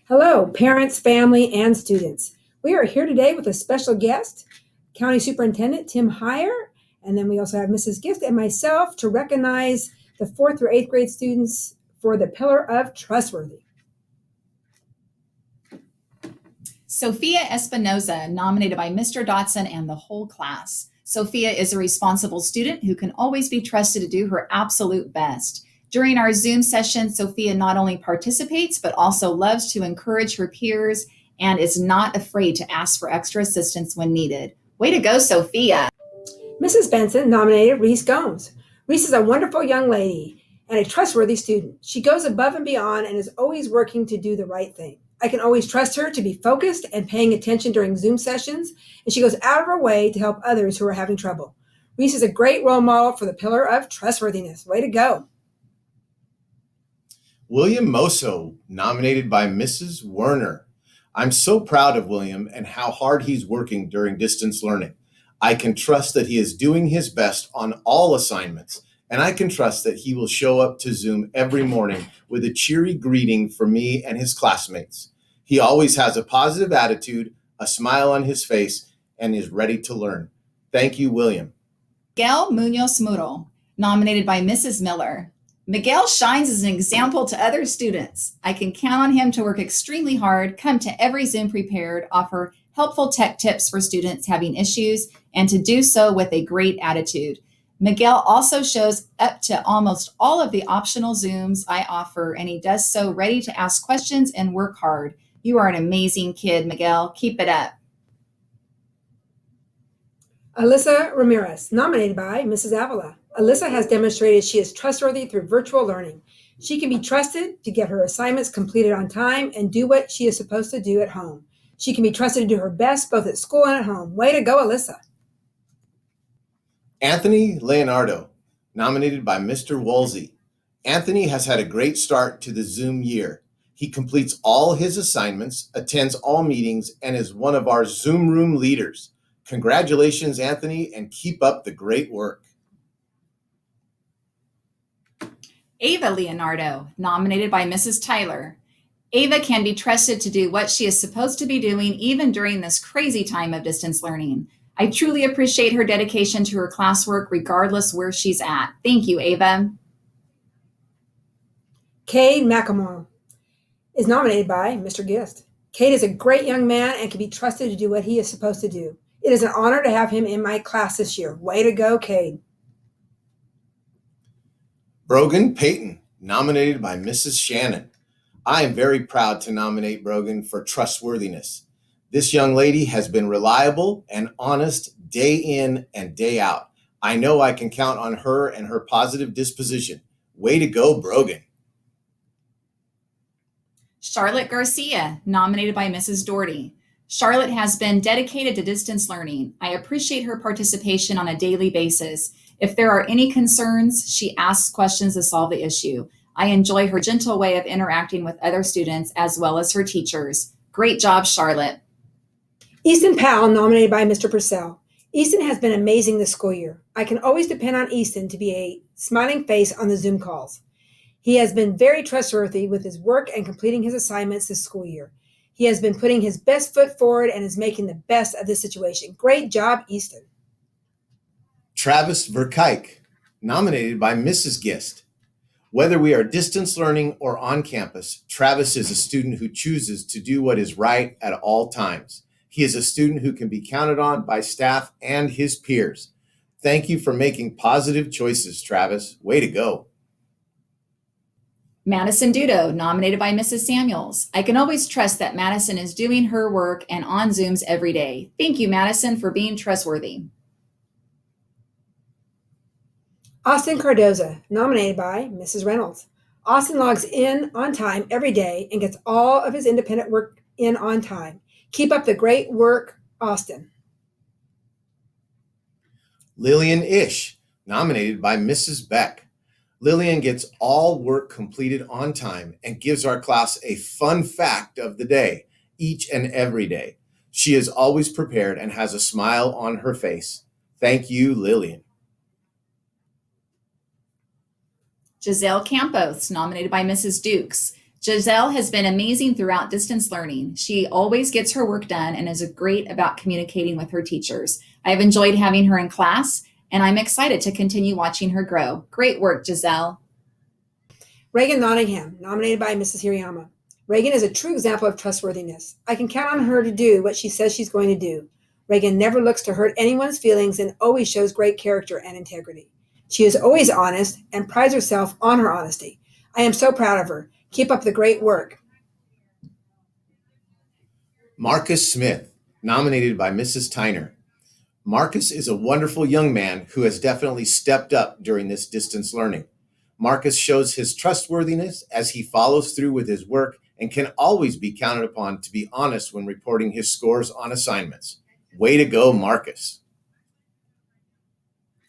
Hello, parents, family, and students. We are here today with a special guest, County Superintendent Tim Heyer, and then we also have Mrs. Gift and myself to recognize the 4th through 8th grade students for the Pillar of Trustworthy. Sophia Espinoza, nominated by Mr. Dotson and the whole class. Sophia is a responsible student who can always be trusted to do her absolute best. During our Zoom session, Sophia not only participates, but also loves to encourage her peers and is not afraid to ask for extra assistance when needed. Way to go, Sophia. Mrs. Benson nominated Reese Gomes. Reese is a wonderful young lady and a trustworthy student. She goes above and beyond and is always working to do the right thing. I can always trust her to be focused and paying attention during Zoom sessions, and she goes out of her way to help others who are having trouble. Reese is a great role model for the Pillar of Trustworthiness. Way to go. William Moso, nominated by Mrs. Werner. I'm so proud of William and how hard he's working during distance learning. I can trust that he is doing his best on all assignments, and I can trust that he will show up to Zoom every morning with a cheery greeting for me and his classmates. He always has a positive attitude, a smile on his face, and is ready to learn. Thank you, William. Miguel Munoz Muro, nominated by Mrs. Miller. Miguel shines as an example to other students. I can count on him to work extremely hard, come to every Zoom prepared, offer helpful tech tips for students having issues, and to do so with a great attitude. Miguel also shows up to almost all of the optional Zooms I offer, and he does so ready to ask questions and work hard. You are an amazing kid, Miguel. Keep it up. Alyssa Ramirez, nominated by Mrs. Avila. Alyssa has demonstrated she is trustworthy through virtual learning. She can be trusted to get her assignments completed on time and do what she is supposed to do at home. She can be trusted to do her best both at school and at home. Way to go, Alyssa. Anthony Leonardo, nominated by Mr. Woolsey. Anthony has had a great start to the Zoom year. He completes all his assignments, attends all meetings, and is one of our Zoom room leaders. Congratulations, Anthony, and keep up the great work. Ava Leonardo, nominated by Mrs. Tyler. Ava can be trusted to do what she is supposed to be doing even during this crazy time of distance learning. I truly appreciate her dedication to her classwork regardless where she's at. Thank you, Ava. Kade McAmore is nominated by Mr. Gift. Kade is a great young man and can be trusted to do what he is supposed to do. It is an honor to have him in my class this year. Way to go, Kade. Brogan Payton, nominated by Mrs. Shannon. I am very proud to nominate Brogan for trustworthiness. This young lady has been reliable and honest day in and day out. I know I can count on her and her positive disposition. Way to go, Brogan. Charlotte Garcia, nominated by Mrs. Doherty. Charlotte has been dedicated to distance learning. I appreciate her participation on a daily basis. If there are any concerns, she asks questions to solve the issue. I enjoy her gentle way of interacting with other students as well as her teachers. Great job, Charlotte. Easton Powell, nominated by Mr. Purcell. Easton has been amazing this school year. I can always depend on Easton to be a smiling face on the Zoom calls. He has been very trustworthy with his work and completing his assignments this school year. He has been putting his best foot forward and is making the best of this situation. Great job, Easton. Travis Verkick, nominated by Mrs. Gist. Whether we are distance learning or on campus, Travis is a student who chooses to do what is right at all times. He is a student who can be counted on by staff and his peers. Thank you for making positive choices, Travis. Way to go. Madison Dudo, nominated by Mrs. Samuels. I can always trust that Madison is doing her work and on Zooms every day. Thank you, Madison, for being trustworthy. Austin Cardoza, nominated by Mrs. Reynolds. Austin logs in on time every day and gets all of his independent work in on time. Keep up the great work, Austin. Lillian Ish, nominated by Mrs. Beck. Lillian gets all work completed on time and gives our class a fun fact of the day, each and every day. She is always prepared and has a smile on her face. Thank you, Lillian. Giselle Campos, nominated by Mrs. Dukes. Giselle has been amazing throughout distance learning. She always gets her work done and is great about communicating with her teachers. I have enjoyed having her in class, and I'm excited to continue watching her grow. Great work, Giselle. Regan Nottingham, nominated by Mrs. Hirayama. Regan is a true example of trustworthiness. I can count on her to do what she says she's going to do. Regan never looks to hurt anyone's feelings and always shows great character and integrity. She is always honest and prides herself on her honesty. I am so proud of her. Keep up the great work. Marcus Smith, nominated by Mrs. Tyner. Marcus is a wonderful young man who has definitely stepped up during this distance learning. Marcus shows his trustworthiness as he follows through with his work and can always be counted upon to be honest when reporting his scores on assignments. Way to go, Marcus.